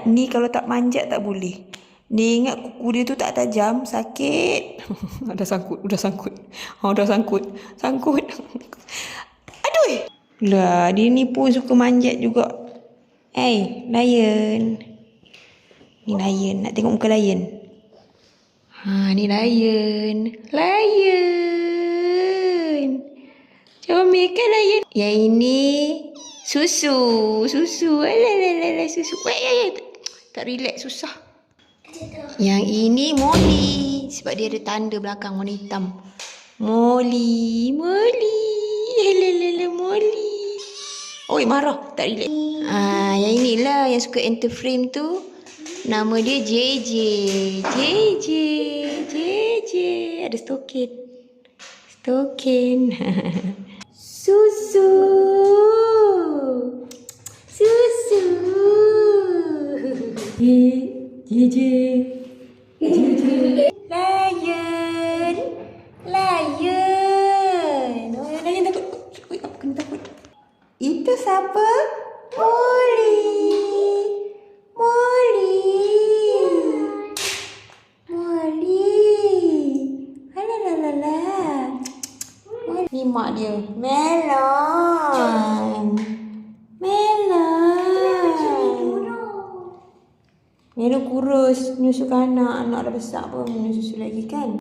Ni kalau tak manjat tak boleh. Ni ingat kuku dia tu tak tajam, sakit. Dah sangkut. Dah sangkut. Aduh. Lah, dia ni pun suka manjat juga. Lion. Ni lion. Nak tengok muka lion. Ni lion. Comel kan lion? Yang ini susu. Alah, susu. Tak relax, susah. Yang ini Molly. Sebab dia ada tanda belakang warna hitam. Molly. Alah, Molly. Oi, marah. Tak relax. Yang inilah yang suka enter frame tu. Nama dia JJ. Ada stokin. Susu. JJ. Lion. Oh, lion takut. Ui, apa kena takut? Itu siapa? Molly. Alah. Ni mak dia. Melon. Melon kurus. Menyusukan anak dah besar pun menyusu lagi kan?